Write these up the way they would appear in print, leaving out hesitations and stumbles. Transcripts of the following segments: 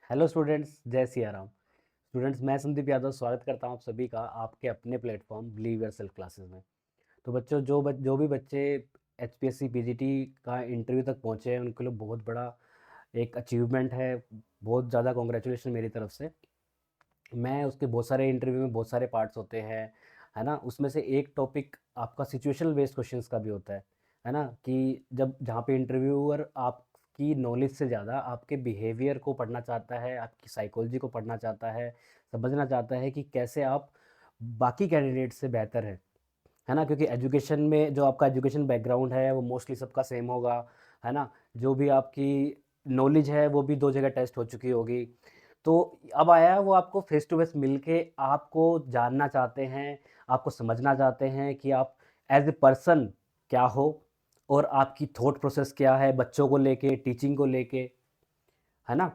Hello students, जय Siya Ram. Students, मैं संदीप यादव स्वागत करता हूं आप सभी का आपके अपने प्लेटफॉर्म बिलीव योरसेल्फ क्लासेस में। तो बच्चों, जो भी बच्चे एचपीएससी पीजीटी का इंटरव्यू तक पहुंचे हैं उनके लिए बहुत बड़ा एक अचीवमेंट है। बहुत ज़्यादा कॉन्ग्रेचुलेशन मेरी तरफ से। मैं उसके बहुत सारे इंटरव्यू में बहुत सारे पार्ट्स होते हैं, है ना। उसमें से एक टॉपिक आपका सिचुएशनल बेस्ड क्वेश्चंस का भी होता है ना। कि जब जहाँ पे इंटरव्यूअर आपकी नॉलेज से ज़्यादा आपके बिहेवियर को पढ़ना चाहता है, आपकी साइकोलॉजी को पढ़ना चाहता है, समझना चाहता है कि कैसे आप बाकी कैंडिडेट से बेहतर है ना। क्योंकि एजुकेशन में जो आपका एजुकेशन बैकग्राउंड है वो मोस्टली सबका सेम होगा, है ना। जो भी आपकी नॉलेज है वो भी दो जगह टेस्ट हो चुकी होगी। तो अब आया है वो आपको फेस टू फेस मिलके आपको जानना चाहते हैं, आपको समझना चाहते हैं कि आप एज ए पर्सन क्या हो, और आपकी थॉट प्रोसेस क्या है बच्चों को लेके, टीचिंग को लेके, है ना।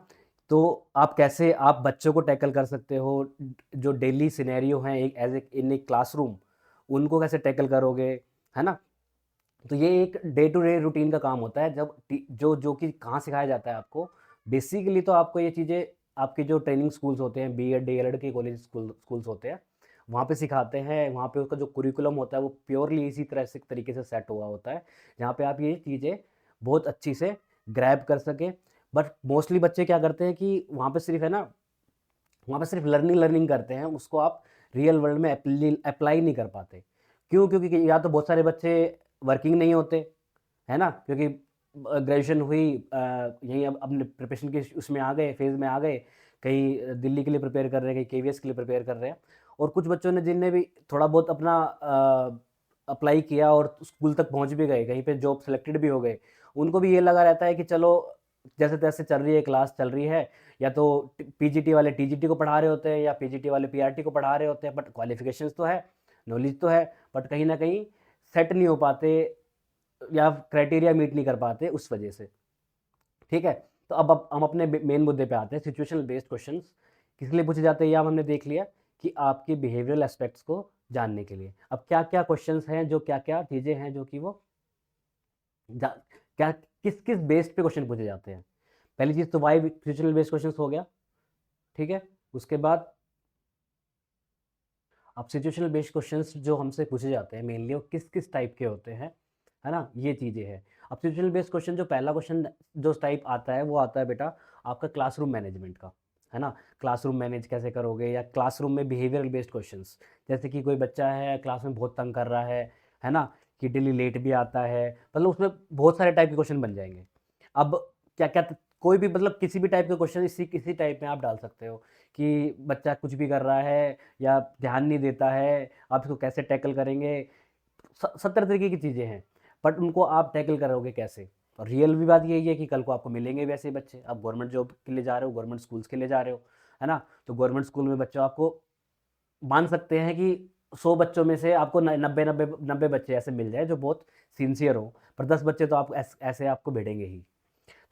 तो आप कैसे आप बच्चों को टैकल कर सकते हो, जो डेली सिनेरियो हैं एक as a in a classroom, उनको कैसे टैकल करोगे, है ना। तो ये एक डे टू डे रूटीन का काम होता है। जब जो जो कि कहाँ सिखाया जाता है आपको, बेसिकली तो आपको ये चीज़ें आपके जो ट्रेनिंग स्कूल्स होते हैं, बीएड डीएलएड के कॉलेज स्कूल्स होते हैं, वहाँ पे सिखाते हैं। वहाँ पे उसका जो कुरिकुलम होता है वो प्योरली इसी तरह से तरीके से सेट हुआ होता है, जहाँ पे आप ये चीज़ें बहुत अच्छी से ग्रैब कर सकें। बट मोस्टली बच्चे क्या करते हैं कि वहाँ पे सिर्फ, है ना, वहाँ पे सिर्फ लर्निंग लर्निंग करते हैं, उसको आप रियल वर्ल्ड में अप्लाई नहीं कर पाते। क्यों? क्योंकि या तो बहुत सारे बच्चे वर्किंग नहीं होते, है ना। क्योंकि ग्रेजुएशन हुई, यहीं अब अपने प्रिपरेशन के उसमें आ गए, फेज़ में आ गए, कहीं दिल्ली के लिए प्रिपेयर कर रहे हैं, कहीं केवीएस के लिए प्रिपेयर कर रहे हैं। और कुछ बच्चों ने जिनने भी थोड़ा बहुत अपना अप्लाई किया और स्कूल तक पहुंच भी गए, कहीं पे जॉब सेलेक्टेड भी हो गए, उनको भी ये लगा रहता है कि चलो जैसे तैसे चल रही है, क्लास चल रही है। या तो पीजीटी वाले टीजीटी को पढ़ा रहे होते हैं या पीजीटी वाले पीआरटी को पढ़ा रहे होते हैं, बट क्वालिफिकेशंस तो है, नॉलेज तो है, बट कहीं ना कहीं सेट नहीं हो पाते या क्राइटेरिया मीट नहीं कर पाते उस वजह से। ठीक है। तो अब हम अपने मेन मुद्दे पे आते हैं। सिचुएशनल बेस्ड क्वेश्चंस किस लिए पूछे जाते हैं, ये अब हमने देख लिया कि आपके बिहेवियरल एस्पेक्ट्स को जानने के लिए। अब क्या क्या क्वेश्चंस हैं, जो क्या क्या चीज़ें हैं जो कि वो क्या किस किस बेस्ड पे क्वेश्चन पूछे जाते हैं। पहली चीज़ तो वाई सिचुएशनल बेस्ड क्वेश्चंस हो गया। ठीक है। उसके बाद अब सिचुएशनल बेस्ड क्वेश्चंस जो हमसे पूछे जाते हैं मेनली वो किस किस टाइप के होते हैं, है ना, ये चीज़ें हैं। अब सिचुएशनल बेस्ड क्वेश्चन जो पहला क्वेश्चन जो टाइप आता है वो आता है बेटा आपका क्लासरूम मैनेजमेंट का, है ना। क्लासरूम मैनेज कैसे करोगे, या क्लासरूम में बिहेवियरल बेस्ड क्वेश्चंस, जैसे कि कोई बच्चा है क्लास में बहुत तंग कर रहा है ना, कि डेली लेट भी आता है, मतलब उसमें बहुत सारे टाइप के क्वेश्चन बन जाएंगे। अब क्या क्या कोई भी, मतलब किसी भी टाइप के क्वेश्चन इसी किसी टाइप में आप डाल सकते हो कि बच्चा कुछ भी कर रहा है या ध्यान नहीं देता है, आप इसको कैसे टैकल करेंगे। 70 तरीके की चीज़ें हैं, बट उनको आप टैकल करोगे कैसे। और रियल भी बात यही है कि कल को आपको मिलेंगे भी ऐसे बच्चे। आप गवर्नमेंट जॉब के लिए जा रहे हो, गवर्नमेंट स्कूल्स के लिए जा रहे हो, है ना। तो गवर्नमेंट स्कूल में बच्चों आपको मान सकते हैं कि 100 बच्चों में से आपको 90 बच्चे ऐसे मिल जाए जो बहुत सिंसियर हो, पर 10 बच्चे तो आप ऐसे आपको भेटेंगे ही।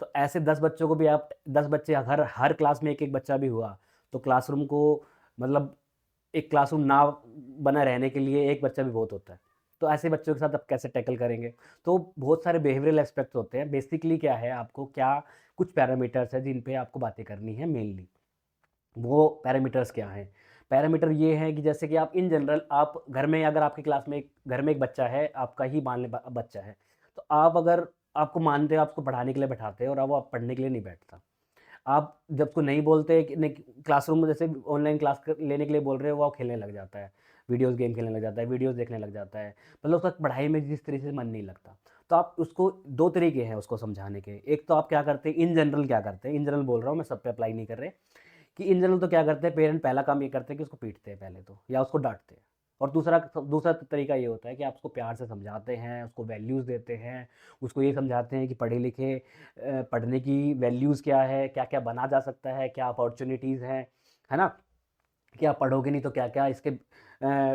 तो ऐसे 10 बच्चों को भी आप 10 बच्चे, हर हर क्लास में एक एक बच्चा भी हुआ तो क्लासरूम को, मतलब एक क्लासरूम ना बना रहने के लिए एक बच्चा भी बहुत होता है। तो ऐसे बच्चों के साथ आप कैसे टैकल करेंगे। तो बहुत सारे बिहेवियरल एस्पेक्ट्स होते हैं। बेसिकली क्या है, आपको क्या कुछ पैरामीटर्स है जिन पे आपको बातें करनी है मेनली। वो पैरामीटर्स क्या हैं? पैरामीटर ये हैं कि जैसे कि आप इन जनरल, आप घर में, अगर आपकी क्लास में घर में एक बच्चा है, आपका ही मान लें बच्चा है, तो आप अगर आपको मानते हो, आप उसको पढ़ाने के लिए बैठाते हो और अब वो आप पढ़ने के लिए नहीं बैठता। आप जब उसको नहीं बोलते कि नहीं, क्लासरूम में जैसे ऑनलाइन क्लास लेने के लिए बोल रहे हो, वो खेलने लग जाता है, वीडियोस गेम खेलने लग जाता है, वीडियोस देखने लग जाता है, मतलब उसका पढ़ाई में जिस तरीके से मन नहीं लगता। तो आप उसको, दो तरीके हैं उसको समझाने के। एक तो आप क्या करते हैं, इन जनरल क्या करते हैं, इन जनरल बोल रहा हूँ मैं, सब पे अप्लाई नहीं कर रहे, कि इन जनरल तो क्या करते हैं, पेरेंट पहला काम ये करते हैं कि उसको पीटते हैं पहले तो, या उसको डांटते हैं। और दूसरा दूसरा तरीका ये होता है कि आप उसको प्यार से समझाते हैं, उसको वैल्यूज़ देते हैं, उसको ये समझाते हैं कि पढ़े लिखे पढ़ने की वैल्यूज़ क्या है, क्या क्या बना जा सकता है, क्या अपॉर्चुनिटीज़ हैं, है ना। कि आप पढ़ोगे नहीं तो क्या क्या इसके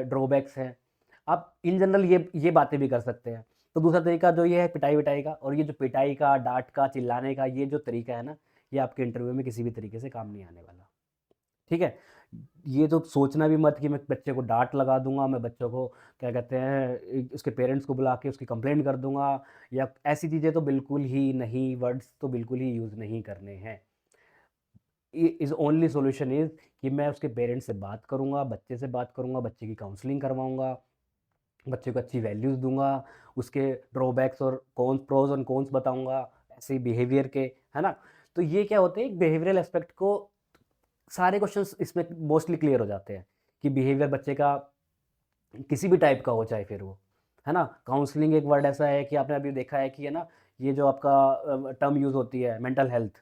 ड्रॉबैक्स हैं। आप इन जनरल ये बातें भी कर सकते हैं। तो दूसरा तरीका जो ये है पिटाई विटाई का, और ये जो पिटाई का, डांट का, चिल्लाने का, ये जो तरीका है ना, ये आपके इंटरव्यू में किसी भी तरीके से काम नहीं आने वाला। ठीक है। ये तो सोचना भी मत कि मैं बच्चे को डांट लगा दूंगा, मैं बच्चों को क्या कहते हैं उसके पेरेंट्स को बुला के उसकी कंप्लेंट कर दूंगा, या ऐसी चीज़ें तो बिल्कुल ही नहीं, वर्ड्स तो बिल्कुल ही यूज़ नहीं करने हैं। इज़ ओनली सॉल्यूशन इज़ कि मैं उसके पेरेंट्स से बात करूँगा, बच्चे से बात करूँगा, बच्चे की काउंसलिंग करवाऊँगा, बच्चे को अच्छी वैल्यूज़ दूँगा, उसके ड्रॉबैक्स और प्रोज़ एंड कॉन्स बताऊँगा, ऐसे बिहेवियर के, है ना? तो ये क्या होते हैं, एक बिहेवियरल एस्पेक्ट को सारे क्वेश्चंस इसमें मोस्टली क्लियर हो जाते हैं कि बिहेवियर बच्चे का किसी भी टाइप का हो चाहे फिर वो, है ना? काउंसलिंग एक वर्ड ऐसा है कि आपने अभी देखा है कि है ना, ये जो आपका टर्म यूज़ होती है मेंटल हेल्थ,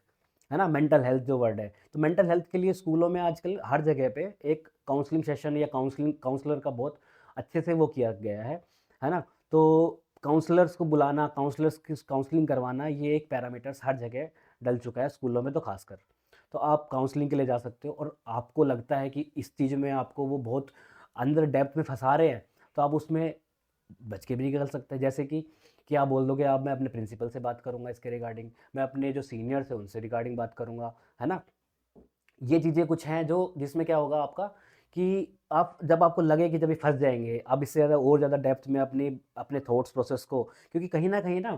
है ना? मेंटल हेल्थ जो वर्ड है, तो मेंटल हेल्थ के लिए स्कूलों में आजकल हर जगह पे एक काउंसलिंग सेशन या काउंसलर का बहुत अच्छे से वो किया गया है ना? तो काउंसलर्स को बुलाना, काउंसलर्स की काउंसलिंग करवाना, ये एक पैरामीटर्स हर जगह डल चुका है स्कूलों में तो खासकर। तो आप काउंसलिंग के लिए जा सकते हो और आपको लगता है कि इस चीज़ में आपको वो बहुत अंदर डेप्थ में फँसा रहे हैं, तो आप उसमें बच के भी निकल सकते हैं। जैसे कि आप बोल दोगे, अब मैं अपने प्रिंसिपल से बात करूँगा इसके रिगार्डिंग, मैं अपने जो सीनियर्स हैं उनसे रिगार्डिंग बात करूँगा, है ना? ये चीज़ें कुछ हैं जो जिसमें क्या होगा आपका कि आप जब आपको लगे कि जब ये फँस जाएँगे, अब इससे ज़्यादा और ज़्यादा डेप्थ में अपनी अपने थॉट्स प्रोसेस को, क्योंकि कहीं न कहीं ना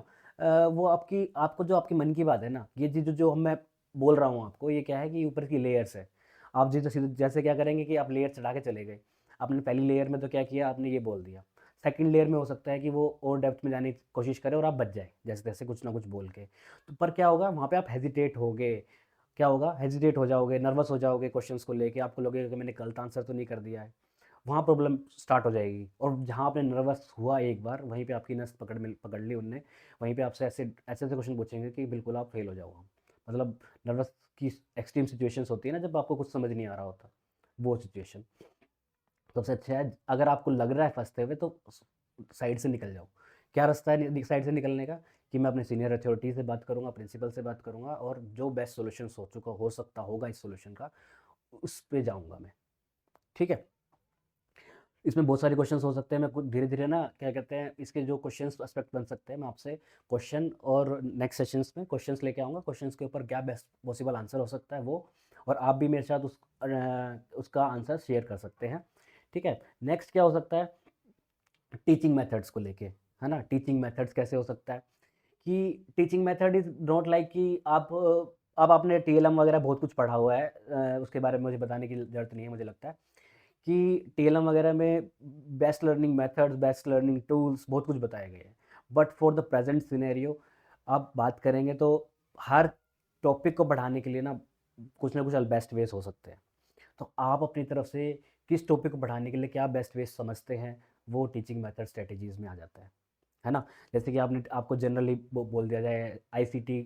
वो आपको जो आपके मन की बात है ना, ये चीज़ जो मैं बोल रहा हूँ आपको, ये क्या है कि ऊपर की लेयर्स है। आप जैसे सीधे जैसे क्या करेंगे कि आप लेयर चढ़ा के चले गए। आपने पहली लेयर में तो क्या किया, आपने ये बोल दिया। सेकंड लेयर में हो सकता है कि वो और डेप्थ में जाने की कोशिश करे और आप बच जाएँ, जैसे-तैसे कुछ ना कुछ बोल के। तो पर क्या होगा, वहाँ पे आप हेजिटेट होगे, क्या होगा, हेजिटेट हो जाओगे, नर्वस हो जाओगे क्वेश्चंस को लेके, आपको लगेगा कि मैंने गलत आंसर तो नहीं कर दिया है। वहाँ प्रॉब्लम स्टार्ट हो जाएगी और जहाँ आपने नर्वस हुआ एक बार, वहीं पे आपकी नस पकड़ ली उनने, वहीं पे आपसे ऐसे-ऐसे क्वेश्चन पूछेंगे कि बिल्कुल आप फेल हो जाओगे। मतलब नर्वस की एक्सट्रीम सिचुएशंस होती है ना, जब आपको कुछ समझ नहीं आ रहा होता, वो सिचुएशन। तो सबसे अच्छा है, अगर आपको लग रहा है फँसते हुए, तो साइड से निकल जाओ। क्या रास्ता है साइड से निकलने का? कि मैं अपने सीनियर अथॉरिटी से बात करूँगा, प्रिंसिपल से बात करूँगा और जो बेस्ट सॉल्यूशन हो सकता होगा इस सॉल्यूशन का, उस पे जाऊँगा मैं। ठीक है? इसमें बहुत सारे क्वेश्चंस हो सकते हैं, मैं कुछ धीरे-धीरे ना क्या कहते हैं, इसके जो क्वेश्चंस एस्पेक्ट बन सकते हैं, मैं आपसे क्वेश्चन और नेक्स्ट सेशंस में क्वेश्चंस लेके आऊँगा। क्वेश्चंस के ऊपर क्या बेस्ट पॉसिबल आंसर हो सकता है वो, और आप भी मेरे साथ उसका आंसर शेयर कर सकते हैं। ठीक है? नेक्स्ट क्या हो सकता है, टीचिंग मेथड्स को लेके, है ना? टीचिंग मेथड्स कैसे हो सकता है कि teaching method is not like कि अब आपने टीएलएम वगैरह बहुत कुछ पढ़ा हुआ है, उसके बारे में मुझे बताने की ज़रूरत नहीं है, मुझे लगता है कि टीएलएम वगैरह में best learning methods, best learning tools बहुत कुछ बताए गए हैं। But for the present scenario आप बात करेंगे तो हर टॉपिक को बढ़ाने के लिए कुछ ना कुछ बेस्ट वेज़ हो सकते हैं। तो आप अपनी तरफ से किस टॉपिक को बढ़ाने के लिए क्या बेस्ट वेज़ समझते हैं, वो टीचिंग मेथड स्ट्रैटेजीज़ में आ जाता है ना? जैसे कि आपको जनरली बोल दिया जाए, आईसीटी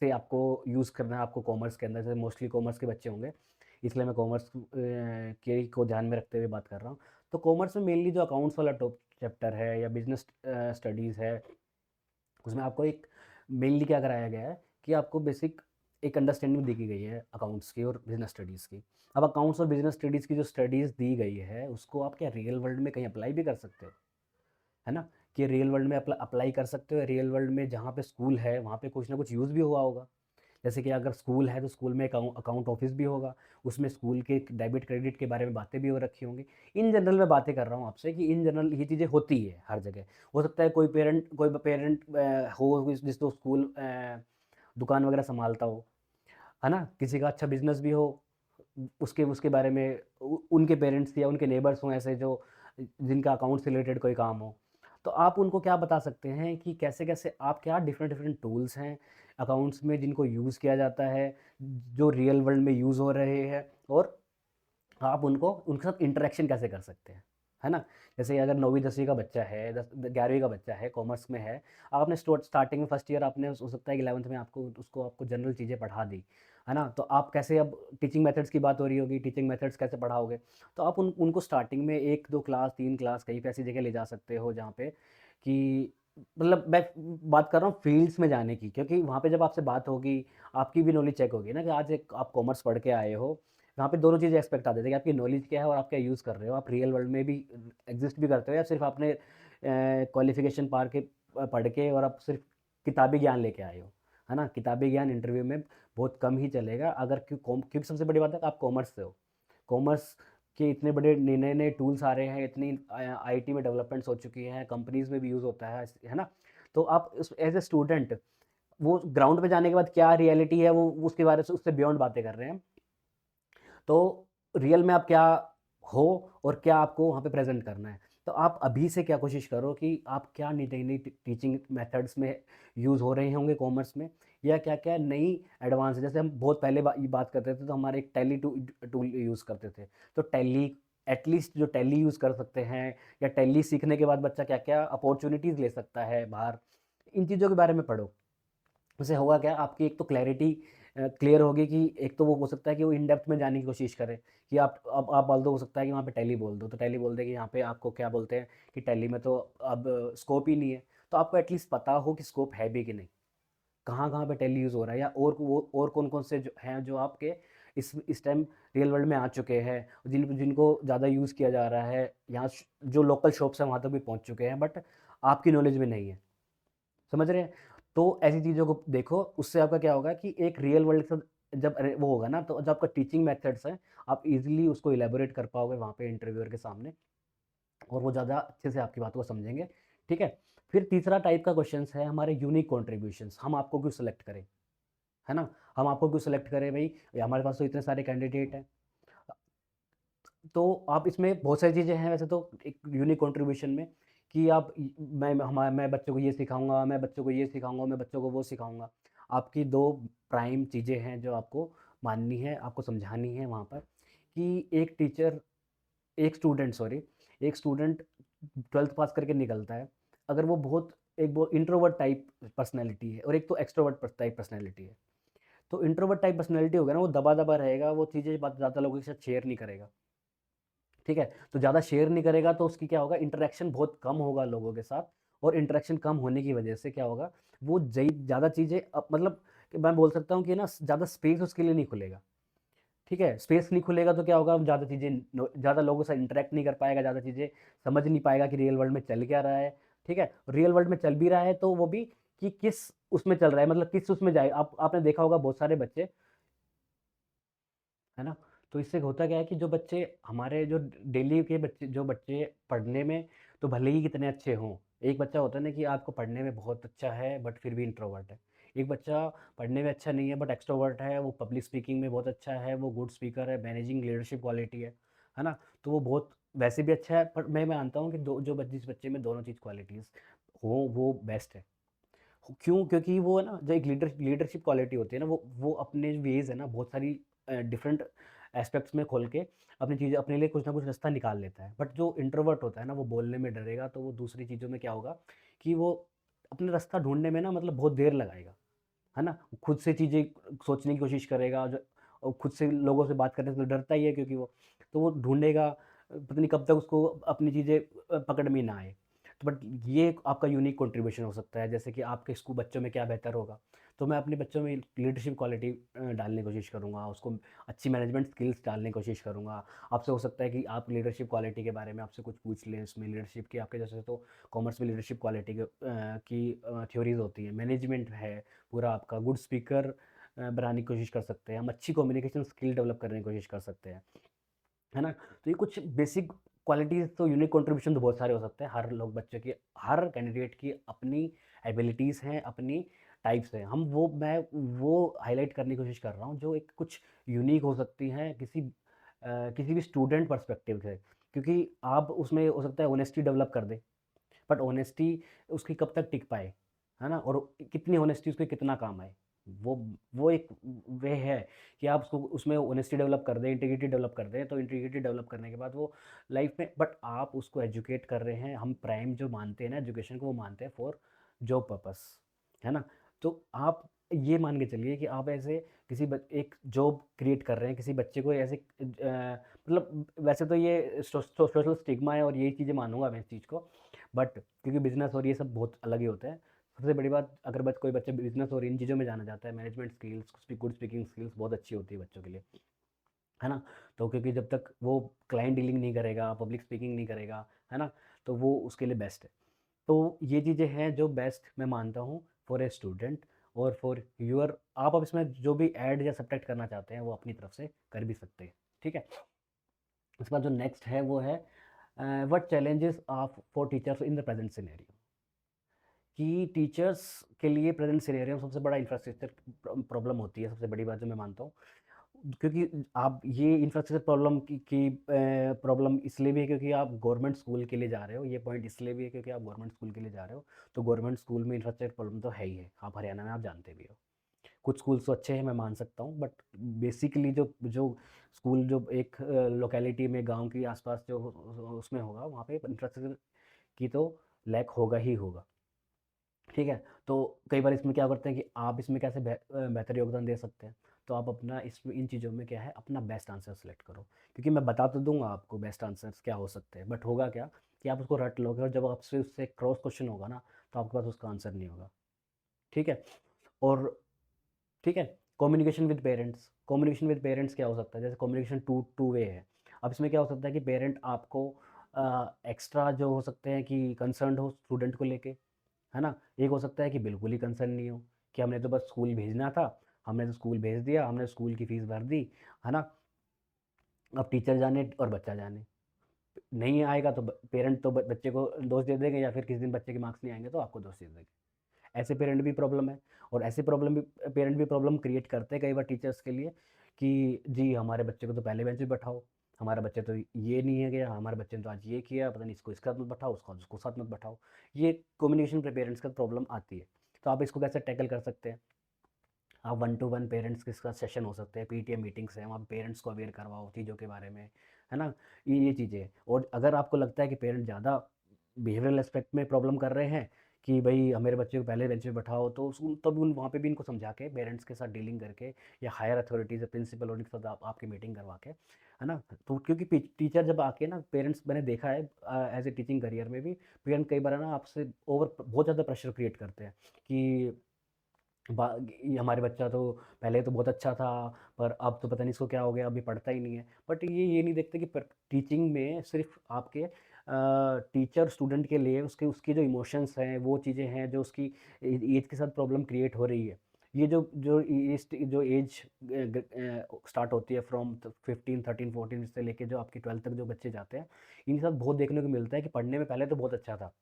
से आपको यूज़ करना है, आपको कॉमर्स के अंदर, जैसे मोस्टली कॉमर्स के बच्चे होंगे, इसलिए मैं कॉमर्स के को ध्यान में रखते हुए बात कर रहा हूँ। तो कॉमर्स में मेनली जो अकाउंट्स वाला टॉप चैप्टर है या बिज़नेस स्टडीज़ है, उसमें आपको एक मेनली क्या कराया गया है कि आपको बेसिक एक अंडरस्टैंडिंग दी की गई है अकाउंट्स की और बिज़नेस स्टडीज़ की। अब अकाउंट्स और बिज़नेस स्टडीज़ की जो स्टडीज़ दी गई है, उसको आप क्या रियल वर्ल्ड में कहीं अप्लाई भी कर सकते हो, है ना? कि रियल वर्ल्ड में अप्लाई कर सकते हो, रियल वर्ल्ड में जहाँ पे स्कूल है, वहाँ पे कुछ ना कुछ यूज़ भी हुआ होगा। जैसे कि अगर स्कूल है तो स्कूल में अकाउंट ऑफिस भी होगा, उसमें स्कूल के डेबिट क्रेडिट के बारे में बातें भी हो रखी होंगी। इन जनरल मैं बातें कर रहा हूँ आपसे कि इन जनरल ये चीज़ें होती है हर जगह। हो सकता है कोई पेरेंट हो जिसको स्कूल दुकान वगैरह सँभालता हो, है ना? किसी का अच्छा बिज़नेस भी हो, उसके उसके बारे में उनके पेरेंट्स या उनके नेबर्स हों ऐसे जो जिनका अकाउंट से रिलेटेड कोई काम हो। तो आप उनको क्या बता सकते हैं कि कैसे-कैसे आप क्या डिफरेंट डिफरेंट टूल्स हैं अकाउंट्स में जिनको यूज़ किया जाता है, जो रियल वर्ल्ड में यूज़ हो रहे हैं, और आप उनके साथ इंटरेक्शन कैसे कर सकते हैं, है ना? जैसे अगर 9वीं 10वीं का बच्चा है, 11वीं का बच्चा है, कॉमर्स में है, आपने स्टार्टिंग में फर्स्ट ईयर आपने हो सकता है कि 11th में आपको जनरल चीज़ें पढ़ा दी, है ना? तो आप कैसे, अब टीचिंग मेथड्स की बात हो रही होगी, टीचिंग मेथड्स कैसे पढ़ाओगे? तो आप उनको स्टार्टिंग में 1-2 क्लास, 3 क्लास कहीं पे ऐसी जगह ले जा सकते हो जहाँ पे कि मतलब मैं बात कर रहा हूँ फील्ड्स में जाने की, क्योंकि वहाँ पे जब आपसे बात होगी, आपकी भी नॉलेज चेक होगी ना कि आज एक आप कॉमर्स पढ़ के आए हो, वहाँ पे दोनों चीज़ें एक्सपेक्ट आती थी कि आपकी नॉलेज क्या है और आप क्या यूज़ कर रहे हो। आप रियल वर्ल्ड में भी एग्ज़िस्ट भी करते हो या सिर्फ़ आपने क्वालिफ़िकेशन पढ़ के और आप सिर्फ़ किताबी ज्ञान लेके आए हो, है ना? किताबी ज्ञान इंटरव्यू में बहुत कम ही चलेगा, अगर क्योंकि सबसे बड़ी बात है कि आप कॉमर्स से हो। कॉमर्स के इतने बड़े नए-नए टूल्स आ रहे हैं, इतनी आईटी में डेवलपमेंट्स हो चुकी हैं, कंपनीज़ में भी यूज़ होता है ना? तो आप उस एज़ अ स्टूडेंट वो ग्राउंड पे जाने के बाद क्या रियलिटी है वो उसके बारे से उससे बियॉन्ड बातें कर रहे हैं। तो रियल में आप क्या हो और क्या आपको वहाँ पे प्रेज़ेंट करना है। तो आप अभी से क्या कोशिश करो कि आप क्या नई-नई टीचिंग मेथड्स में यूज़ हो रहे होंगे कॉमर्स में, या क्या-क्या नई एडवांस है। जैसे हम बहुत पहले ये बात करते थे तो हमारे एक टैली टूल यूज़ करते थे। तो टैली एटलीस्ट जो टैली यूज़ कर सकते हैं, या टैली सीखने के बाद बच्चा क्या-क्या अपॉर्च्युनिटीज़ ले सकता है बाहर, इन चीज़ों के बारे में पढ़ो। उससे होगा क्या, आपकी एक तो क्लैरिटी क्लियर होगी कि एक तो वो हो सकता है कि वो इन डेप्थ में जाने की कोशिश करे, कि अब आप बोल दो, हो सकता है कि वहाँ पे टैली बोल दो, तो टैली बोल दे कि यहाँ पे आपको क्या बोलते हैं कि टैली में तो अब स्कोप ही नहीं है। तो आपको एटलीस्ट पता हो कि स्कोप है भी कि नहीं, कहाँ-कहाँ पे टैली यूज़ हो रहा है, या और कौन-कौन से जो हैं जो आपके इस टाइम रियल वर्ल्ड में आ चुके हैं, जिनको ज़्यादा यूज़ किया जा रहा है, यहाँ जो लोकल शॉप्स हैं वहाँ तक भी पहुँच चुके हैं, बट आपकी नॉलेज में नहीं है। समझ रहे हैं? तो ऐसी चीज़ों को देखो, उससे आपका क्या होगा कि एक रियल वर्ल्ड के साथ जब वो होगा ना, तो जो आपका टीचिंग मेथड्स हैं, आप ईज़िली उसको इलैबोरेट कर पाओगे वहाँ पे इंटरव्यूअर के सामने, और वो ज़्यादा अच्छे से आपकी बातों को समझेंगे, ठीक है? फिर तीसरा टाइप का क्वेश्चन्स है हमारे यूनिक कंट्रीब्यूशंस, हम आपको क्यों सेलेक्ट करें, है ना? हम आपको क्यों सेलेक्ट करें भई, हमारे पास तो इतने सारे कैंडिडेट हैं। तो आप इसमें बहुत सारी चीज़ें हैं वैसे तो एक यूनिक कंट्रीब्यूशन में, कि आप मैं बच्चों को ये सिखाऊँगा, मैं बच्चों को ये सिखाऊँगा, मैं बच्चों को वो सिखाऊँगा। आपकी 2 प्राइम चीज़ें हैं जो आपको माननी है, आपको समझानी है वहाँ पर, कि एक स्टूडेंट 12th पास करके निकलता है। अगर वो वो इंट्रोवर्ट टाइप पर्सनैलिटी है, और एक तो एक्सट्रोवर्ट टाइप पर्सनैलिटी है। तो इंट्रोवर्ट टाइप पर्सनैलिटी होगा ना, वो दबा-दबा रहेगा, वो चीज़ें बात ज़्यादा लोगों के साथ शेयर नहीं करेगा। ठीक है? तो ज़्यादा शेयर नहीं करेगा तो उसकी क्या होगा, इंटरेक्शन बहुत कम होगा लोगों के साथ, और इंटरेक्शन कम होने की वजह से क्या होगा, वो ज़्यादा चीज़ें मतलब कि मैं बोल सकता हूँ कि ना ज़्यादा स्पेस उसके लिए नहीं खुलेगा। ठीक है? स्पेस नहीं खुलेगा तो क्या होगा, वो ज़्यादा चीज़ें ज़्यादा लोगों से इंटरेक्ट नहीं कर पाएगा, ज़्यादा चीज़ें समझ नहीं पाएगा कि रियल वर्ल्ड में चल क्या रहा है। ठीक है? रियल वर्ल्ड में चल भी रहा है तो वो भी कि किस उसमें चल रहा है, मतलब किस उसमें जाए, आपने देखा होगा बहुत सारे बच्चे, है ना? तो इससे होता क्या है कि जो बच्चे हमारे जो डेली के बच्चे, जो बच्चे पढ़ने में तो भले ही कितने अच्छे हों, एक बच्चा होता है ना कि आपको पढ़ने में बहुत अच्छा है बट फिर भी इंट्रोवर्ट है। एक बच्चा पढ़ने में अच्छा नहीं है बट एक्सट्रोवर्ट है, वो पब्लिक स्पीकिंग में बहुत अच्छा है, वो गुड स्पीकर है, मैनेजिंग लीडरशिप क्वालिटी है ना? तो वो बहुत वैसे भी अच्छा है, पर मैं मानता हूँ कि जिस बच्चे में दोनों चीज़ क्वालिटीज़ हो वो बेस्ट है। क्यों? क्योंकि वो है ना, जो एक लीडरशिप क्वालिटी होती है ना, वो अपने वेज़ है ना, बहुत सारी डिफरेंट एस्पेक्ट्स में खोल के अपनी चीज़ें अपने लिए कुछ ना कुछ रास्ता निकाल लेता है। बट जो इंट्रोवर्ट होता है ना, वो बोलने में डरेगा, तो वो दूसरी चीज़ों में क्या होगा कि वो अपना रास्ता ढूँढने में ना मतलब बहुत देर लगाएगा, है ना? खुद से चीज़ें सोचने की कोशिश करेगा, जो और खुद से लोगों से बात करने से तो डरता ही है, क्योंकि तो वो ढूँढेगा, पता नहीं कब तक उसको अपनी चीज़ें पकड़ में ना आए। तो बट ये एक आपका यूनिक कंट्रीब्यूशन हो सकता है, जैसे कि आपके स्कूल बच्चों में क्या बेहतर होगा। तो मैं अपने बच्चों में लीडरशिप क्वालिटी डालने की कोशिश करूँगा, उसको अच्छी मैनेजमेंट स्किल्स डालने की कोशिश करूँगा। आपसे हो सकता है कि आप लीडरशिप क्वालिटी के बारे में आपसे कुछ पूछ लें, उसमें लीडरशिप की आपके जैसे तो कॉमर्स में लीडरशिप क्वालिटी की थ्योरीज़ होती हैं, मैनेजमेंट है, पूरा आपका गुड स्पीकर बनाने की कोशिश कर सकते हैं, हम अच्छी कम्युनिकेशन स्किल डेवलप करने की कोशिश कर सकते हैं, है ना? तो ये कुछ बेसिक क्वालिटीज़, तो यूनिक कंट्रीब्यूशन तो बहुत सारे हो सकते हैं। हर कैंडिडेट की अपनी एबिलिटीज़ हैं, अपनी टाइप्स हैं। मैं वो हाइलाइट करने की कोशिश कर रहा हूँ जो एक कुछ यूनिक हो सकती हैं किसी भी स्टूडेंट पर्सपेक्टिव से। क्योंकि आप उसमें हो सकता है ऑनेस्टी डेवलप कर दें, बट ऑनेस्टी उसकी कब तक टिक पाए, है ना? और कितनी ऑनेस्टी उसके कितना काम आए। वो वो एक वे है कि आप उसको उसमें ऑनेस्टी डेवलप कर दें, इंटीग्रिटी डेवलप कर दें, तो इंटीग्रिटी डेवलप करने के बाद वो लाइफ में, बट आप उसको एजुकेट कर रहे हैं, हम प्राइम जो मानते हैं ना एजुकेशन को, वो मानते हैं फॉर जॉब पर्पस, है ना? तो आप ये मान के चलिए कि आप ऐसे एक जॉब क्रिएट कर रहे हैं किसी बच्चे को ऐसे मतलब वैसे तो ये सोशल स्टिग्मा है और यही चीज़ें मानूंगा मैं इस चीज़ को, बट क्योंकि बिज़नेस और ये सब बहुत अलग ही होता है। सबसे बड़ी बात, अगर कोई बच्चा बिज़नेस और इन चीज़ों में जाना चाहता है, management skills, good speaking skills बहुत अच्छी होती है बच्चों के लिए, है ना? तो क्योंकि जब तक वो क्लाइंट डीलिंग नहीं करेगा, पब्लिक स्पीकिंग नहीं करेगा, है ना? तो वो उसके लिए बेस्ट है। तो ये चीज़ें हैं जो बेस्ट मैं मानता हूँ फॉर ए स्टूडेंट, और फॉर योर आप अब इसमें जो भी ऐड या सब्ट्रैक्ट करना चाहते हैं वो अपनी तरफ से कर भी सकते हैं, ठीक है? उसके बाद जो नेक्स्ट है वो है what challenges of for teachers in the present scenario, कि टीचर्स के लिए प्रेजेंट सिनेरियो में सबसे बड़ा इंफ्रास्ट्रक्चर प्रॉब्लम होती है, सबसे बड़ी बात जो मैं मानता हूँ क्योंकि आप ये इंफ्रास्ट्रक्चर प्रॉब्लम की प्रॉब्लम इसलिए भी है क्योंकि आप गवर्नमेंट स्कूल के लिए जा रहे हो, ये पॉइंट इसलिए भी है क्योंकि आप गवर्नमेंट स्कूल के लिए जा रहे हो, तो गवर्नमेंट स्कूल में इंफ्रास्ट्रक्चर प्रॉब्लम तो है ही है, आप हरियाणा में आप जानते भी हो। कुछ स्कूल्स तो अच्छे हैं, मैं मान सकता हूँ, बट बेसिकली जो जो स्कूल जो एक लोकेलिटी में गांव के आसपास जो उसमें होगा, वहाँ पे इंफ्रास्ट्रक्चर की तो लैक होगा ही होगा। ठीक है, तो कई बार इसमें क्या करते हैं कि आप इसमें कैसे बेहतर योगदान दे सकते हैं, तो आप अपना इसमें इन चीज़ों में क्या है, अपना बेस्ट आंसर सेलेक्ट करो, क्योंकि मैं बता तो दूंगा आपको बेस्ट आंसर्स क्या हो सकते हैं, बट होगा क्या कि आप उसको रट लोगे और जब आपसे उससे क्रॉस क्वेश्चन होगा ना, तो आपके पास उसका आंसर नहीं होगा। ठीक है। और ठीक है, कम्युनिकेशन विद पेरेंट्स क्या हो सकता है, जैसे कम्युनिकेशन टू टू वे है। अब इसमें क्या हो सकता है कि पेरेंट आपको एक्स्ट्रा जो हो सकते हैं कि कंसर्न हो स्टूडेंट को लेके, है ना। एक हो सकता है कि बिल्कुल ही कंसर्न नहीं हो, कि हमने तो बस स्कूल भेजना था, हमने तो स्कूल भेज दिया, हमने स्कूल की फीस भर दी, है ना, अब टीचर जाने और बच्चा जाने। नहीं आएगा तो पेरेंट तो बच्चे को दोष दे देंगे, या फिर किसी दिन बच्चे के मार्क्स नहीं आएंगे तो आपको दोष दे देंगे। ऐसे पेरेंट भी प्रॉब्लम है, और ऐसे प्रॉब्लम भी पेरेंट भी प्रॉब्लम क्रिएट करते हैं कई बार टीचर्स के लिए, कि जी हमारे बच्चे को तो पहले बेंच पे बैठाओ, हमारा बच्चे तो ये नहीं है गया, हमारे बच्चे ने तो आज ये किया, पता नहीं इसको इसके साथ मत बैठाओ, उसको साथ मत बैठाओ। ये कम्युनिकेशन पे पेरेंट्स का प्रॉब्लम आती है। तो आप इसको कैसे टैकल कर सकते हैं, आप 1 to 1 पेरेंट्स के साथ सेशन हो सकते हैं, पीटीएम मीटिंग्स हैं, वहाँ पेरेंट्स को अवेयर करवाओ चीज़ों के बारे में, है ना। ये चीज़ें हैं। और अगर आपको लगता है कि पेरेंट ज़्यादा बिहेवियरल एस्पेक्ट में प्रॉब्लम कर रहे हैं, कि भाई मेरे बच्चे को पहले बेंच पे बैठाओ, तो तब उन वहाँ पे भी इनको समझा के पेरेंट्स के साथ डीलिंग करके, या हायर अथॉरिटीज़ या प्रिंसिपल और इनके साथ आपकी मीटिंग करवा के, है ना। तो क्योंकि टीचर जब आके ना, पेरेंट्स मैंने देखा है एज ए टीचिंग करियर में भी, पेरेंट कई बार है ना आपसे ओवर बहुत ज़्यादा प्रेशर क्रिएट करते हैं, कि ये हमारे बच्चा तो पहले तो बहुत अच्छा था, पर अब तो पता नहीं इसको क्या हो गया, अभी पढ़ता ही नहीं है। बट ये नहीं देखते कि टीचिंग में सिर्फ आपके टीचर स्टूडेंट के लिए उसके उसकी जो इमोशंस हैं, वो चीज़ें हैं जो उसकी एज के साथ प्रॉब्लम क्रिएट हो रही है। ये जो एज स्टार्ट होती है फ्रॉम 15 13 14 से लेके जो आपकी 12th तक जो बच्चे जाते हैं, इनके साथ बहुत देखने को मिलता है कि पढ़ने में पहले तो बहुत अच्छा था,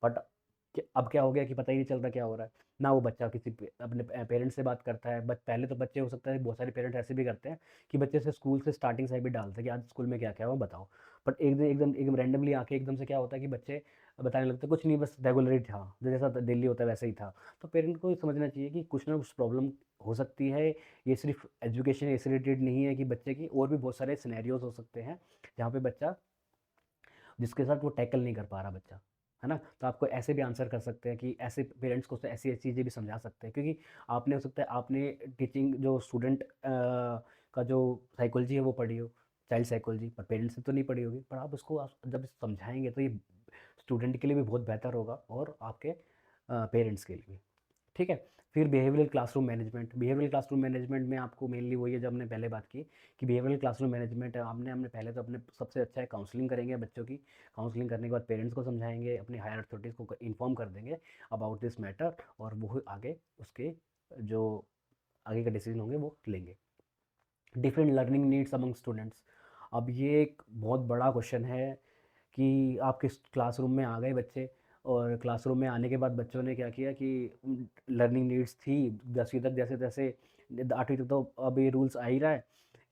बट अब क्या हो गया कि पता ही नहीं चल रहा क्या हो रहा है। ना वो बच्चा किसी अपने पेरेंट्स से बात करता है, बट पहले तो बच्चे हो सकता है, बहुत सारे पेरेंट्स ऐसे भी करते हैं कि बच्चे से स्कूल से स्टार्टिंग से भी डालते हैं कि आज स्कूल में क्या क्या हुआ बताओ। बट एक दिन एकदम एकदम रैंडमली आके एकदम से क्या होता है कि बच्चे बताने लगते हैं कुछ नहीं, बस रेगुलर ही था, जैसा डेली होता है वैसे ही था। तो पेरेंट को ये समझना चाहिए कि कुछ ना कुछ प्रॉब्लम हो सकती है, ये सिर्फ एजुकेशन से रिलेटेड नहीं है कि बच्चे की, और भी बहुत सारे सिनेरियोज हो सकते हैं जहाँ पे बच्चा, जिसके साथ वो टैकल नहीं कर पा रहा बच्चा, है ना। तो आपको ऐसे भी आंसर कर सकते हैं कि ऐसे पेरेंट्स को ऐसी ऐसी चीज़ें भी समझा सकते हैं, क्योंकि आपने हो सकता है आपने टीचिंग जो स्टूडेंट का जो साइकोलॉजी है वो पढ़ी हो, चाइल्ड साइकोलॉजी, पर पेरेंट्स से तो नहीं पढ़ी होगी, पर आप उसको जब समझाएंगे तो ये स्टूडेंट के लिए भी बहुत बेहतर होगा, और आपके पेरेंट्स के लिए भी। ठीक है। फिर बिहेवियरल क्लासरूम मैनेजमेंट में आपको मेनली वही है जो हमने पहले बात की, कि बिहेवियरल क्लासरूम मैनेजमेंट हमने हमने पहले तो अपने सबसे अच्छा है काउंसलिंग करेंगे बच्चों की। काउंसलिंग करने के बाद पेरेंट्स को समझाएंगे, अपनी हायर अथॉरिटीज़ को इन्फॉर्म कर देंगे अबाउट दिस मैटर, और वो आगे उसके जो आगे के डिसीजन होंगे वो लेंगे। Different learning needs among students. अब ये एक बहुत बड़ा क्वेश्चन है कि आप किस क्लासरूम में आ गए बच्चे, और क्लासरूम में आने के बाद बच्चों ने क्या किया कि लर्निंग नीड्स थी 10वीं तक जैसे तैसे, 8वीं तक तो अब ये रूल्स आ ही रहा है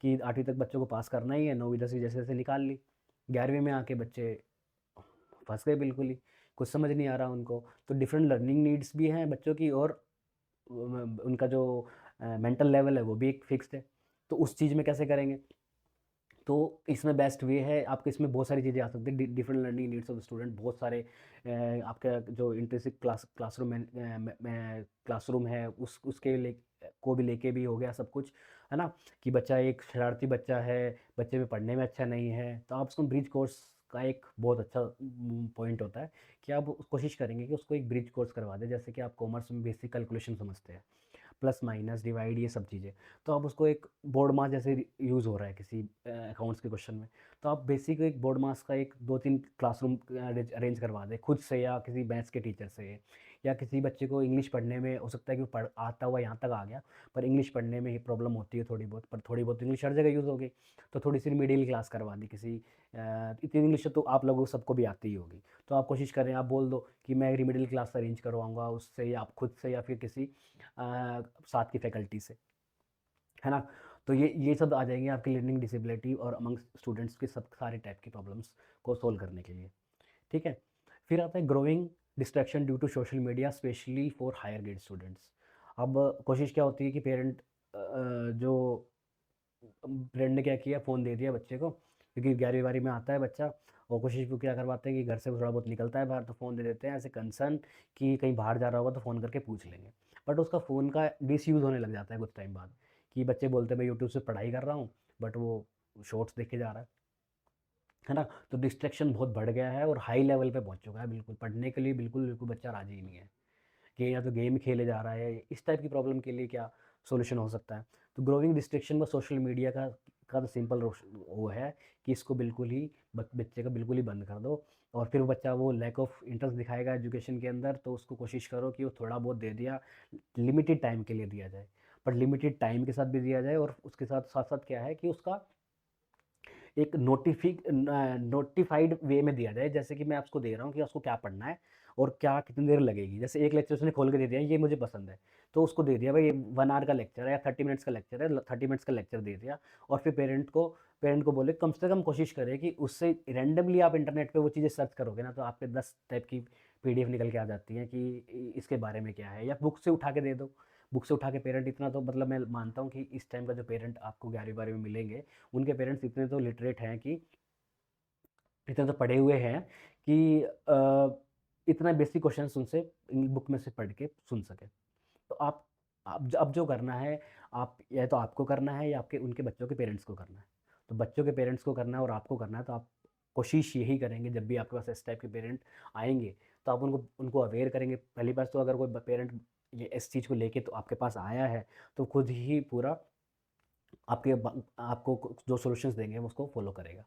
कि 8वीं तक बच्चों को पास करना ही है, 9वीं 10वीं जैसे जैसे निकाल ली, 11वीं में आके बच्चे फंस गए बिल्कुल ही, कुछ समझ नहीं आ रहा उनको। तो डिफरेंट लर्निंग नीड्स भी हैं बच्चों की, और उनका जो मेंटल लेवल है वो भी एक फिक्स्ड है। तो उस चीज़ में कैसे करेंगे, तो इसमें बेस्ट वे है, आपको इसमें बहुत सारी चीज़ें आ सकती हैं, different learning needs of student, बहुत सारे आपका जो इंटरेंसिक क्लासरूम है उसके ले को भी लेके भी हो गया सब कुछ, है ना। कि बच्चा एक शरारती बच्चा है, बच्चे में पढ़ने में अच्छा नहीं है, तो आप उसको ब्रिज कोर्स का एक बहुत अच्छा पॉइंट होता है कि आप कोशिश करेंगे कि उसको एक ब्रिज कोर्स करवा दें, जैसे कि आप कॉमर्स में बेसिक कैलकुलेशन समझते हैं, प्लस माइनस डिवाइड ये सब चीज़ें, तो आप उसको एक बोर्ड मास जैसे यूज़ हो रहा है किसी अकाउंट्स के क्वेश्चन में, तो आप बेसिक एक बोर्ड मास का एक 2 3 क्लासरूम अरेंज करवा दें खुद से, या किसी मैथ्स के टीचर से, या किसी बच्चे को इंग्लिश पढ़ने में हो सकता है कि वो पढ़ आता हुआ यहाँ तक आ गया, पर इंग्लिश पढ़ने में ही प्रॉब्लम होती है थोड़ी बहुत, पर थोड़ी बहुत इंग्लिश हर जगह यूज़ हो गई, तो थोड़ी सी मिडिल क्लास करवा दी किसी, इतनी इंग्लिश तो आप लोगों को सबको भी आती ही होगी, तो आप कोशिश करें, आप बोल दो कि मैं एक मिडिल क्लास अरेंज करवाऊंगा उससे, या आप खुद से, या फिर किसी साथ की फैकल्टी से, है ना। तो ये सब आ जाएंगे आपकी लर्निंग डिसेबिलिटी और अमंग स्टूडेंट्स के सब सारे टाइप की प्रॉब्लम्स को सोल्व करने के लिए। ठीक है। फिर आता है growing distraction due to social media specially for higher grade students. अब कोशिश क्या होती है कि जो पेरेंट ने क्या किया, फ़ोन दे दिया बच्चे को, क्योंकि 11वीं 12वीं में आता है बच्चा, और कोशिश वो क्या करवाते हैं कि घर से थोड़ा बहुत निकलता है बाहर तो फ़ोन दे देते हैं ऐसे कंसर्न कि कहीं बाहर जा रहा होगा तो फ़ोन करके पूछ लेंगे। बट उसका फ़ोन का डिसयूज़ होने लग जाता है कुछ टाइम बाद, कि बच्चे बोलते हैं मैं यूट्यूब से पढ़ाई कर रहा हूँ, बट वो शॉर्ट्स देखे जा रहा है ना? तो डिस्ट्रैक्शन बहुत बढ़ गया है और हाई लेवल पे पहुँच चुका है, बिल्कुल पढ़ने के लिए बिल्कुल बच्चा राज़ी ही नहीं है। कि या तो गेम खेले जा रहा है, इस टाइप की प्रॉब्लम के लिए क्या सॉल्यूशन हो सकता है? तो ग्रोइंग डिस्ट्रैक्शन व सोशल मीडिया का तो सिंपल वो है कि इसको बिल्कुल ही बच्चे का बिल्कुल ही बंद कर दो। और फिर बच्चा वो लैक ऑफ इंटरेस्ट दिखाएगा एजुकेशन के अंदर, तो उसको कोशिश करो कि वो थोड़ा बहुत दे दिया, लिमिटेड टाइम के लिए दिया जाए। पर लिमिटेड टाइम के साथ भी दिया जाए, और उसके साथ-साथ क्या है कि उसका एक नोटिफ़ाइड वे में दिया जाए, जैसे कि मैं आपको दे रहा हूँ कि उसको क्या पढ़ना है और क्या कितनी देर लगेगी। जैसे एक लेक्चर उसने खोल के दे दिया, ये मुझे पसंद है, तो उसको दे दिया भाई 1 आवर का लेक्चर है या 30 मिनट्स का लेक्चर है, 30 मिनट्स का लेक्चर दे दिया। और फिर पेरेंट को बोले कम से कम कोशिश करें कि उससे रैंडमली आप इंटरनेट पे वो चीज़ें सर्च करोगे ना, तो आपके 10 टाइप की पीडीएफ निकल के आ जाती हैं कि इसके बारे में क्या है, या बुक से उठा के दे दो। बुक से उठा के पेरेंट इतना तो मतलब मैं मानता हूँ कि इस टाइम का जो पेरेंट आपको 11वीं 12वीं में मिलेंगे, उनके पेरेंट्स इतने तो लिटरेट हैं कि इतने तो पढ़े हुए हैं कि इतना बेसिक क्वेश्चंस उनसे बुक में से पढ़ के सुन सकें। तो आप अब जो करना है, आप या तो आपको करना है या आपके उनके बच्चों के पेरेंट्स को करना है। तो बच्चों के पेरेंट्स को करना है और आपको करना है, तो आप कोशिश यही करेंगे जब भी आपके पास इस टाइप के पेरेंट आएँगे, तो आप उनको उनको अवेयर करेंगे। पहली बात तो अगर कोई पेरेंट ये इस चीज़ को लेके तो आपके पास आया है, तो खुद ही पूरा आपको जो सॉल्यूशंस देंगे वो उसको फॉलो करेगा।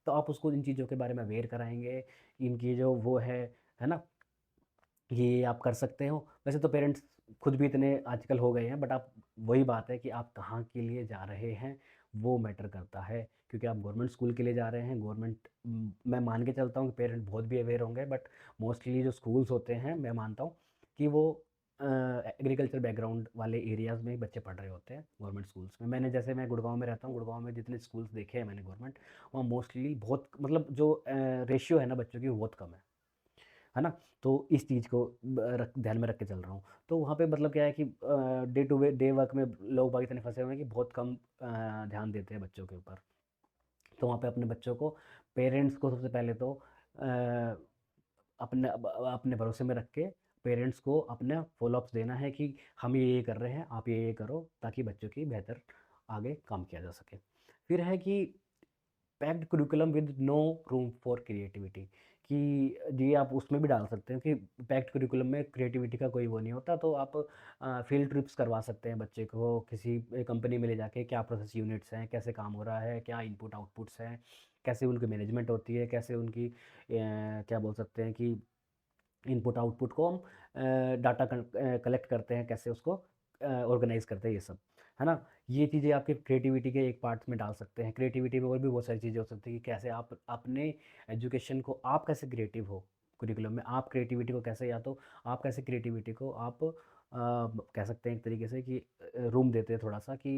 तो आप उसको इन चीज़ों के बारे में अवेयर कराएँगे, इनकी जो वो है ना? ये आप कर सकते हो। वैसे तो पेरेंट्स खुद भी इतने आजकल हो गए हैं, बट आप वही बात है कि आप कहाँ के लिए जा रहे हैं, वो मैटर करता है। क्योंकि आप गवर्नमेंट स्कूल के लिए जा रहे हैं, मैं मान के चलता हूँ कि पेरेंट बहुत भी अवेयर होंगे, बट मोस्टली जो स्कूल्स होते हैं, मैं मानता हूँ कि वो एग्रीकल्चर बैकग्राउंड वाले एरियाज़ में ही बच्चे पढ़ रहे होते हैं गवर्नमेंट स्कूल्स में। मैं गुड़गाँव में रहता हूँ, गुड़गाँव में जितने स्कूल्स देखे हैं मैंने गवर्नमेंट, वहाँ मोस्टली बहुत मतलब जो रेशियो है ना बच्चों की, वो बहुत कम है ना? तो इस चीज़ को ध्यान में रख के चल रहा हूँ। तो वहाँ पे मतलब क्या है कि डे टू डे वर्क में लोग बाग इतने फंसे हुए हैं कि बहुत कम ध्यान देते हैं बच्चों के ऊपर। तो वहाँ पे अपने बच्चों को, पेरेंट्स को सबसे पहले तो अपने भरोसे में रख के पेरेंट्स को अपना फॉलोअप्स देना है कि हम ये कर रहे हैं, आप ये करो, ताकि बच्चों की बेहतर आगे काम किया जा सके। फिर है कि packed curriculum with no room for creativity, कि जी आप उसमें भी डाल सकते हैं कि पैक्ड करिकुलम में क्रिएटिविटी का कोई वो नहीं होता, तो आप फील्ड ट्रिप्स करवा सकते हैं बच्चे को किसी कंपनी में ले जाके, क्या प्रोसेस यूनिट्स हैं, कैसे काम हो रहा है, क्या इनपुट आउटपुट्स हैं, कैसे उनकी मैनेजमेंट होती है, कैसे उनकी क्या बोल सकते हैं कि इनपुट आउटपुट को हम डाटा कलेक्ट करते हैं, कैसे उसको ऑर्गेनाइज करते हैं, ये सब है ना? ये चीज़ें आपके क्रिएटिविटी के एक पार्ट में डाल सकते हैं। क्रिएटिविटी में और भी बहुत सारी चीज़ें हो सकती हैं कि कैसे आप अपने एजुकेशन को, आप कैसे क्रिएटिव हो करिकुलम में, आप क्रिएटिविटी को कैसे, या तो आप कैसे क्रिएटिविटी को आप कह सकते हैं एक तरीके से कि रूम देते हैं थोड़ा सा कि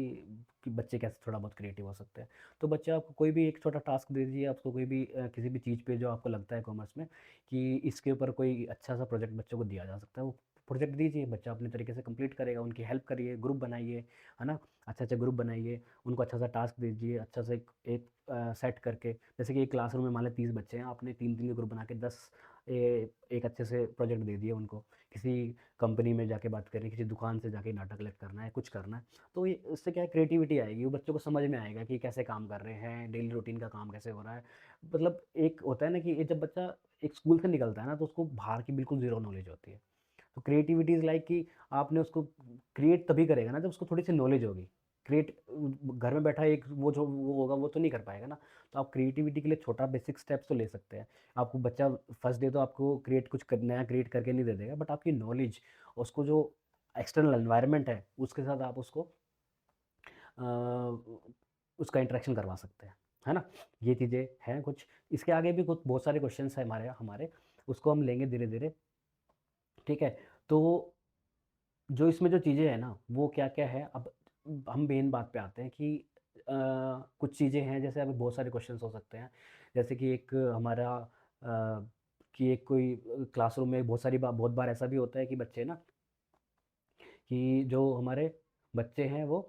बच्चे कैसे थोड़ा बहुत क्रिएटिव हो सकते हैं। तो बच्चे आपको कोई भी एक छोटा टास्क दे दीजिए, आपको कोई भी किसी भी चीज़ पे जो आपको लगता है कॉमर्स में कि इसके ऊपर कोई अच्छा सा प्रोजेक्ट बच्चों को दिया जा सकता है, वो प्रोजेक्ट दीजिए, बच्चा अपने तरीके से कंप्लीट करेगा, उनकी हेल्प करिए, ग्रुप बनाइए, है ना? अच्छा-अच्छा ग्रुप बनाइए, उनको अच्छा सा टास्क दीजिए, अच्छा सा एक एक सेट करके, जैसे कि एक क्लासरूम में मान लें 30 बच्चे हैं, आपने 3-3 के ग्रुप बना के 10 एक अच्छे से प्रोजेक्ट दे दिए उनको। किसी कंपनी में जाके बात करनी है, किसी दुकान से जाके डाटा कलेक्ट करना है, कुछ करना है, तो ये इससे क्या है, क्रिएटिविटी आएगी, वो बच्चों को समझ में आएगा कि कैसे काम कर रहे हैं, डेली रूटीन का काम कैसे हो रहा है। मतलब एक होता है ना कि ये जब बच्चा एक स्कूल से निकलता है ना, तो उसको बाहर की बिल्कुल ज़ीरो नॉलेज होती है। तो क्रिएटिविटी इज़ लाइक कि आपने उसको क्रिएट तभी करेगा ना जब उसको थोड़ी सी नॉलेज होगी। क्रिएट घर में बैठा एक वो जो वो होगा वो तो नहीं कर पाएगा ना। तो आप क्रिएटिविटी के लिए छोटा बेसिक स्टेप्स तो ले सकते हैं। आपको बच्चा फर्स्ट डे तो आपको नया क्रिएट करके नहीं दे देगा, बट आपकी नॉलेज, उसको जो एक्सटर्नल एनवायरनमेंट है उसके साथ आप उसको उसका इंटरेक्शन करवा सकते हैं, है ना? ये चीज़ें हैं कुछ। इसके आगे भी कुछ बहुत सारे क्वेश्चंस हैं हमारे हमारे, उसको हम लेंगे धीरे-धीरे, ठीक है? तो जो इसमें जो चीज़ें हैं ना, वो क्या-क्या है, अब हम मेन बात पे आते हैं कि कुछ चीज़ें हैं, जैसे अभी बहुत सारे क्वेश्चंस हो सकते हैं। जैसे कि एक हमारा कि एक कोई क्लासरूम में बहुत बार ऐसा भी होता है कि बच्चे ना, कि जो हमारे बच्चे हैं वो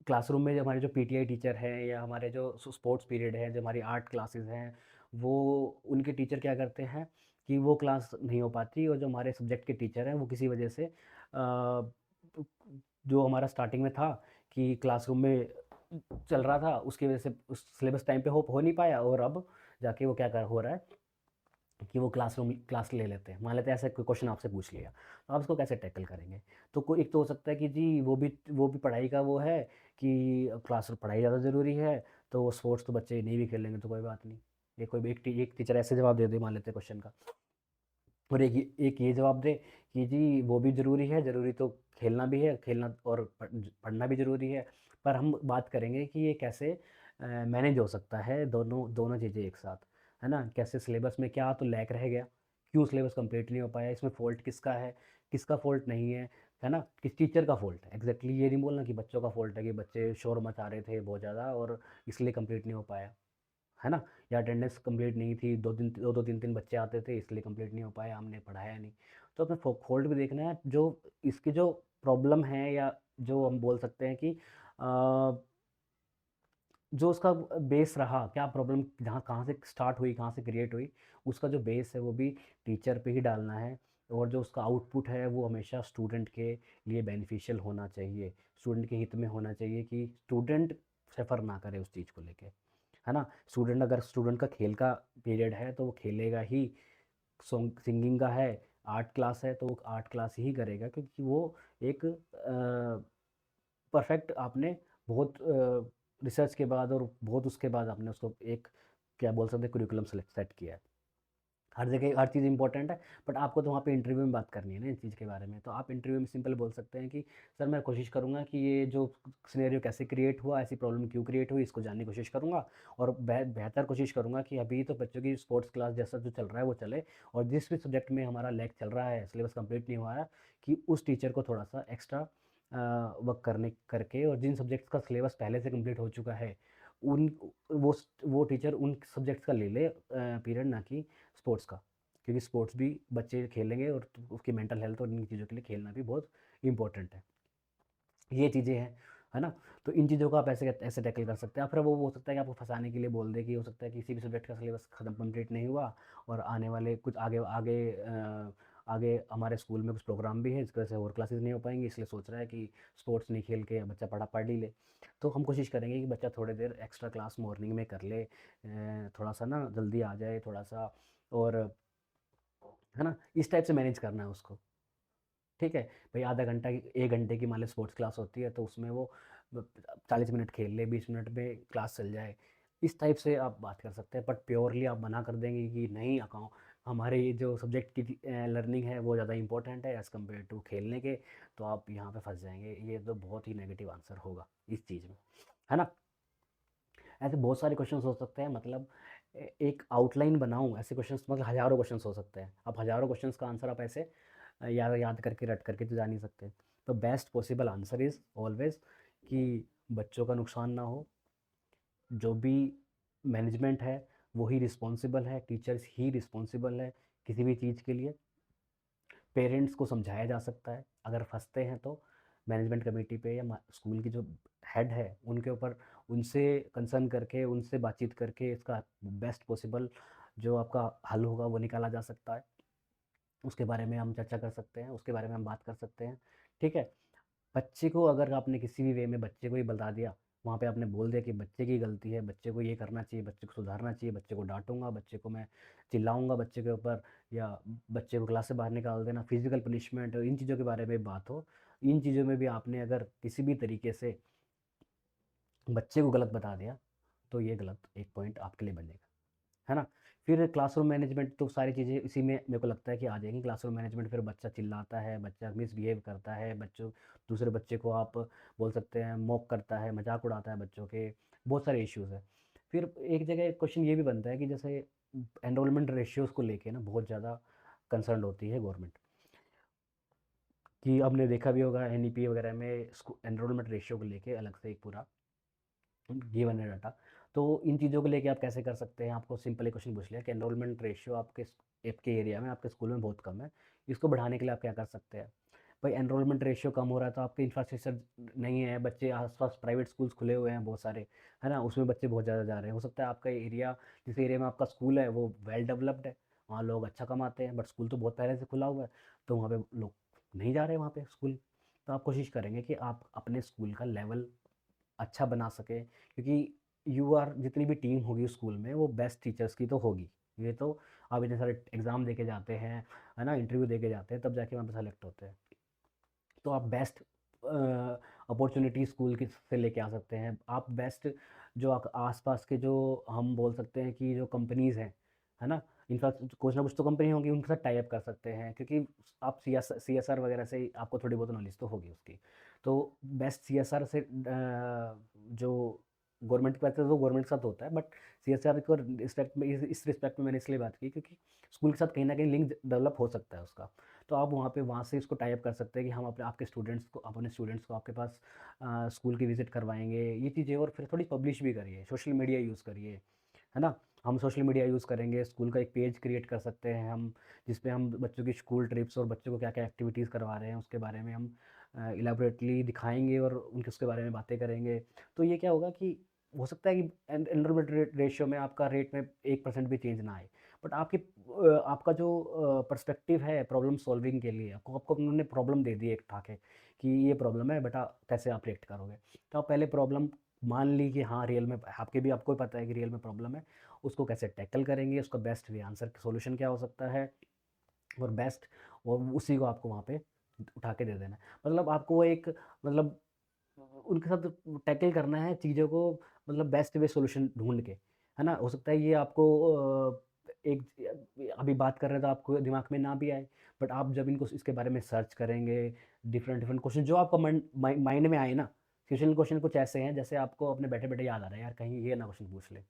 क्लासरूम में, जो हमारे जो पीटीआई टीचर हैं या हमारे जो स्पोर्ट्स पीरियड है, जो हमारी आर्ट क्लासेस हैं, वो उनके टीचर क्या करते हैं कि वो क्लास नहीं हो पाती, और जो हमारे सब्जेक्ट के टीचर हैं वो किसी वजह से जो हमारा स्टार्टिंग में था कि क्लासरूम में चल रहा था, उसकी वजह से उस सिलेबस टाइम पे हो नहीं पाया, और अब जाके वो क्या कर हो रहा है कि वो क्लास ले लेते हैं। मान लेते हैं ऐसा कोई क्वेश्चन आपसे पूछ लिया, तो आप उसको कैसे टैकल करेंगे? तो कोई एक तो हो सकता है कि जी वो भी पढ़ाई का वो है कि क्लास पढ़ाई ज़्यादा ज़रूरी है, तो वो स्पोर्ट्स तो बच्चे नहीं भी खेलेंगे तो कोई बात नहीं। ये कोई एक टीचर ऐसे जवाब दे दे मान लेते हैं क्वेश्चन का, और एक ये जवाब दे कि जी वो भी ज़रूरी है, ज़रूरी तो खेलना भी है, खेलना और पढ़ना भी ज़रूरी है। पर हम बात करेंगे कि ये कैसे मैनेज हो सकता है, दोनों दोनों चीज़ें एक साथ, है ना? कैसे सिलेबस में क्या तो लैक रह गया, क्यों सिलेबस कंप्लीट नहीं हो पाया, इसमें फ़ॉल्ट किसका है, किसका फ़ॉल्ट नहीं है ना? किस टीचर का फ़ॉल्ट है। एग्ज़ैक्टली ये नहीं बोलना कि बच्चों का फ़ॉल्ट है कि बच्चे शोर मचा रहे थे बहुत ज़्यादा और इसलिए कंप्लीट नहीं हो पाया। है ना? या अटेंडेंस कंप्लीट नहीं थी, 2-2 3-3 बच्चे आते थे इसलिए कंप्लीट नहीं हो पाया, हमने पढ़ाया नहीं। तो अपने फ़ॉल्ट भी देखना है, जो इसकी जो प्रॉब्लम है, या जो हम बोल सकते हैं कि जो उसका बेस रहा, क्या प्रॉब्लम जहाँ कहाँ से स्टार्ट हुई, कहाँ से क्रिएट हुई, उसका जो बेस है वो भी टीचर पे ही डालना है, और जो उसका आउटपुट है वो हमेशा स्टूडेंट के लिए बेनिफिशियल होना चाहिए, स्टूडेंट के हित में होना चाहिए, कि स्टूडेंट सफ़र ना करे उस चीज़ को लेके। है ना? स्टूडेंट का खेल का पीरियड है तो वो खेलेगा ही, सॉन्ग सिंगिंग का है, आर्ट क्लास है तो वो आर्ट क्लास ही करेगा, क्योंकि वो एक परफेक्ट आपने बहुत रिसर्च के बाद और बहुत उसके बाद आपने उसको एक क्या बोल सकते हैं करिकुलम सेट किया है। हर जगह हर चीज़ इंपॉर्टेंट है, बट आपको तो वहाँ पे इंटरव्यू में बात करनी है ना इस चीज़ के बारे में, तो आप इंटरव्यू में सिंपल बोल सकते हैं कि सर मैं कोशिश करूँगा कि ये जो सिनेरियो कैसे क्रिएट हुआ, ऐसी प्रॉब्लम क्यों क्रिएट हुई, इसको जानने की कोशिश करूँगा, और बेहतर कोशिश करूँगा कि अभी तो बच्चों की स्पोर्ट्स क्लास जैसा जो चल रहा है वो चले, और जिस भी सब्जेक्ट में हमारा लैक चल रहा है, सिलेबस कंप्लीट नहीं हुआ है, कि उस टीचर को थोड़ा सा एक्स्ट्रा वर्क करने करके, और जिन सब्जेक्ट्स का सिलेबस पहले से कंप्लीट हो चुका है, उन वो टीचर उन सब्जेक्ट्स का ले ले पीरियड, ना कि स्पोर्ट्स का, क्योंकि स्पोर्ट्स भी बच्चे खेलेंगे, और उसकी मेंटल हेल्थ और इन चीज़ों के लिए खेलना भी बहुत इंपॉर्टेंट है। ये चीज़ें हैं, है ना? तो इन चीज़ों को आप ऐसे ऐसे टैकल कर सकते हैं। फिर वो हो सकता है कि आपको फँसाने के लिए बोल दे, कि हो सकता है किसी भी सब्जेक्ट का सिलेबस खत्म कंप्लीट नहीं हुआ, और आने वाले कुछ आगे आगे आगे हमारे स्कूल में कुछ प्रोग्राम भी है, जिसकी वजह से और क्लासेस नहीं हो पाएँगी, इसलिए सोच रहा है कि स्पोर्ट्स नहीं खेल के बच्चा पढ़ ही ले। तो हम कोशिश करेंगे कि बच्चा थोड़ी देर एक्स्ट्रा क्लास मॉर्निंग में कर ले, थोड़ा-सा ना जल्दी आ जाए थोड़ा-सा, और है ना? इस टाइप से मैनेज करना है उसको। ठीक है? भई आधा घंटा 1 घंटे की मान लें स्पोर्ट्स क्लास होती है, तो उसमें वो ब 40 मिनट खेल ले, 20 मिनट में क्लास चल जाए। इस टाइप से आप बात कर सकते हैं, बट प्योरली आप मना कर देंगे कि नहीं हमारे ये जो सब्जेक्ट की लर्निंग है वो ज़्यादा इम्पोर्टेंट है एज़ कम्पेयर टू खेलने के, तो आप यहाँ पे फँस जाएँगे। ये तो बहुत ही नेगेटिव आंसर होगा इस चीज़ में, है ना? ऐसे बहुत सारे क्वेश्चंस हो सकते हैं, मतलब एक आउटलाइन बनाऊँ, ऐसे क्वेश्चंस मतलब हज़ारों क्वेश्चंस हो सकते हैं। अब हज़ारों क्वेश्चंस का आंसर आप ऐसे याद याद करके रट करके तो जा नहीं सकते। तो best possible answer is always कि बच्चों का नुकसान ना हो, जो भी मैनेजमेंट है वो ही रिस्पॉन्सिबल है, टीचर्स ही रिस्पॉन्सिबल है किसी भी चीज़ के लिए। पेरेंट्स को समझाया जा सकता है, अगर फँसते हैं तो मैनेजमेंट कमेटी पे या स्कूल की जो हेड है उनके ऊपर, उनसे कंसर्न करके, उनसे बातचीत करके इसका बेस्ट पॉसिबल जो आपका हल होगा वो निकाला जा सकता है। उसके बारे में हम चर्चा कर सकते हैं, उसके बारे में हम बात कर सकते हैं, ठीक है? बच्चे को अगर आपने किसी भी वे में बच्चे को ही बता दिया, वहाँ पे आपने बोल दिया कि बच्चे की गलती है, बच्चे को ये करना चाहिए, बच्चे को सुधारना चाहिए, बच्चे को डाँटूँगा, बच्चे को मैं चिल्लाऊँगा बच्चे के ऊपर, या बच्चे को क्लास से बाहर निकाल देना, फिज़िकल पनिशमेंट, इन चीज़ों के बारे में बात हो। इन चीज़ों में भी आपने अगर किसी भी तरीके से बच्चे को गलत बता दिया, तो ये गलत एक पॉइंट आपके लिए बनेगा। है ना? फिर क्लासरूम मैनेजमेंट तो सारी चीज़ें इसी में मेरे को लगता है कि आ जाएँगी। क्लासरूम मैनेजमेंट, फिर बच्चा चिल्लाता है, बच्चा मिसबिहेव करता है, बच्चों दूसरे बच्चे को आप बोल सकते हैं मॉक करता है, मज़ाक उड़ाता है बच्चों के, बहुत सारे इश्यूज़ हैं। फिर एक जगह क्वेश्चन ये भी बनता है कि जैसे एनरोलमेंट रेशियोज़ को लेके ना बहुत ज़्यादा कंसर्न्ड होती है गवर्नमेंट। कि आपने देखा भी होगा एनईपी वगैरह में एनरोलमेंट रेशियो को लेके अलग से एक पूरा गिवन है डाटा। तो इन चीज़ों को लेके आप कैसे कर सकते हैं, आपको सिंपल एक क्वेश्चन पूछ लिया कि एनरोलमेंट रेशियो आपके एरिया में, आपके स्कूल में बहुत कम है, इसको बढ़ाने के लिए आप क्या कर सकते हैं। भाई एनरोलमेंट रेशियो कम हो रहा है तो आपके इंफ्रास्ट्रक्चर नहीं है, बच्चे आसपास प्राइवेट स्कूल्स खुले हुए हैं बहुत सारे, है ना, उसमें बच्चे बहुत ज़्यादा जा रहे हैं। हो सकता है आपका एरिया, जिस एरिया में आपका स्कूल है वो वेल डेवलप्ड है, वहाँ लोग अच्छा कमाते हैं, बट स्कूल तो बहुत पहले से खुला हुआ है, तो वहाँ पे लोग नहीं जा रहे वहाँ पे स्कूल। तो आप कोशिश करेंगे कि आप अपने स्कूल का लेवल अच्छा बना सकें, क्योंकि जितनी भी टीम होगी स्कूल में वो बेस्ट टीचर्स की तो होगी। ये तो आप इतने सारे एग्ज़ाम दे के जाते हैं, है ना, इंटरव्यू दे के जाते हैं, तब जाके वहाँ पे सेलेक्ट होते हैं। तो आप बेस्ट अपॉर्चुनिटी स्कूल की से लेके आ सकते हैं। आप बेस्ट जो आसपास के, जो हम बोल सकते हैं कि जो कंपनीज़ हैं, है ना, इनफैक्ट कुछ ना कुछ तो कंपनी होंगी, उनके साथ टाई अप कर सकते हैं, क्योंकि आप सीएसआर वगैरह से आपको थोड़ी बहुत नॉलेज तो होगी उसकी। तो बेस्ट सीएसआर से जो गवर्नमेंट की बात है तो गवर्नमेंट के साथ होता है, बट सीएसआर को रिस्पेक्ट में, इस रिस्पेक्ट में मैंने इसलिए बात की क्योंकि स्कूल के साथ कहीं ना कहीं लिंक डेवलप हो सकता है उसका। तो आप वहाँ से इसको टाई अप कर सकते हैं कि हम आपके स्टूडेंट्स को, अपने स्टूडेंट्स को आपके पास स्कूल की विज़िट करवाएंगे, ये चीज़ें। और फिर थोड़ी पब्लिश भी करिए, सोशल मीडिया यूज़ करिए, है ना। हम सोशल मीडिया यूज़ करेंगे, स्कूल का एक पेज क्रिएट कर सकते हैं हम, जिसपे हम बच्चों की स्कूल ट्रिप्स और बच्चों को क्या क्या एक्टिविटीज़ करवा रहे हैं उसके बारे में हम इलाबोरेटली दिखाएंगे और उनके उसके बारे में बातें करेंगे। तो ये क्या होगा कि हो सकता है कि एनरोलमेंट रेशियो में आपका रेट में 1% भी चेंज ना आए, बट आपका जो पर्सपेक्टिव है प्रॉब्लम सॉल्विंग के लिए, आपको आपको उन्होंने प्रॉब्लम दे दी एक उठा के कि ये प्रॉब्लम है बेटा, कैसे आप रिएक्ट करोगे। तो आप पहले प्रॉब्लम मान ली कि हाँ रियल में आपको ही पता है कि रियल में प्रॉब्लम है, उसको कैसे टैकल करेंगे, उसका बेस्ट वे आंसर सॉल्यूशन क्या हो सकता है, और बेस्ट, और उसी को आपको वहाँ पे उठा के दे देना है। मतलब आपको वो एक, मतलब उनके साथ टैकल करना है चीज़ों को, मतलब बेस्ट वे सॉल्यूशन ढूंढ के, है ना। हो सकता है ये आपको एक अभी बात कर रहे हैं तो आपको दिमाग में ना भी आए, बट आप जब इनको इसके बारे में सर्च करेंगे, डिफरेंट डिफरेंट क्वेश्चन जो आपका माइंड में आए ना, क्वेश्चन क्वेश्चन कुछ ऐसे हैं जैसे आपको अपने बैठे बैठे याद आ रहा है, यार कहीं ये ना क्वेश्चन पूछ ले,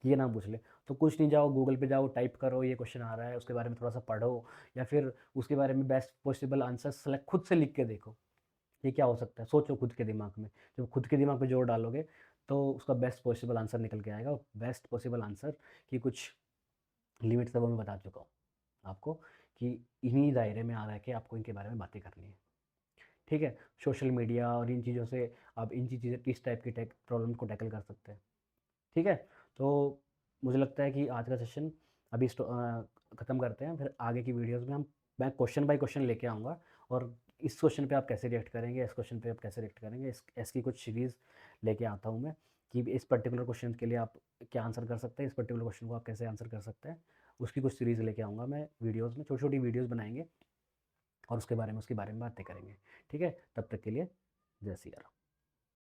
ये ना पूछ ले, तो कुछ नहीं, जाओ गूगल पे जाओ, टाइप करो ये क्वेश्चन आ रहा है, उसके बारे में थोड़ा सा पढ़ो, या फिर उसके बारे में बेस्ट पॉसिबल आंसर सेलेक्ट खुद से लिख के देखो, ये क्या हो सकता है, सोचो खुद के दिमाग में। जब खुद के दिमाग में जोर डालोगे तो उसका बेस्ट पॉसिबल आंसर निकल के आएगा। बेस्ट पॉसिबल आंसर की कुछ लिमिट सब मैं बता चुका हूँ आपको, कि इन्हीं दायरे में आ रहा है कि आपको इनके बारे में बातें करनी है। ठीक है, सोशल मीडिया और इन चीज़ों से आप इस टाइप की प्रॉब्लम को टैकल कर सकते हैं। ठीक है, तो मुझे लगता है कि आज का सेशन अभी ख़त्म करते हैं, फिर आगे की वीडियोस में मैं क्वेश्चन बाय क्वेश्चन लेके आऊँगा, और इस क्वेश्चन पे आप कैसे रिएक्ट करेंगे, इस क्वेश्चन पे आप कैसे रिएक्ट करेंगे, इसकी कुछ सीरीज़ लेके आता हूँ मैं, कि इस पर्टिकुलर क्वेश्चन के लिए आप क्या आंसर कर सकते हैं, इस पर्टिकुलर क्वेश्चन को आप कैसे आंसर कर सकते हैं, उसकी कुछ सीरीज़ लेके आऊँगा मैं वीडियोज़ में, छोटी छोटी वीडियोज़ बनाएंगे और उसके बारे में बातें करेंगे। ठीक है, तब तक के लिए जय सिया राम।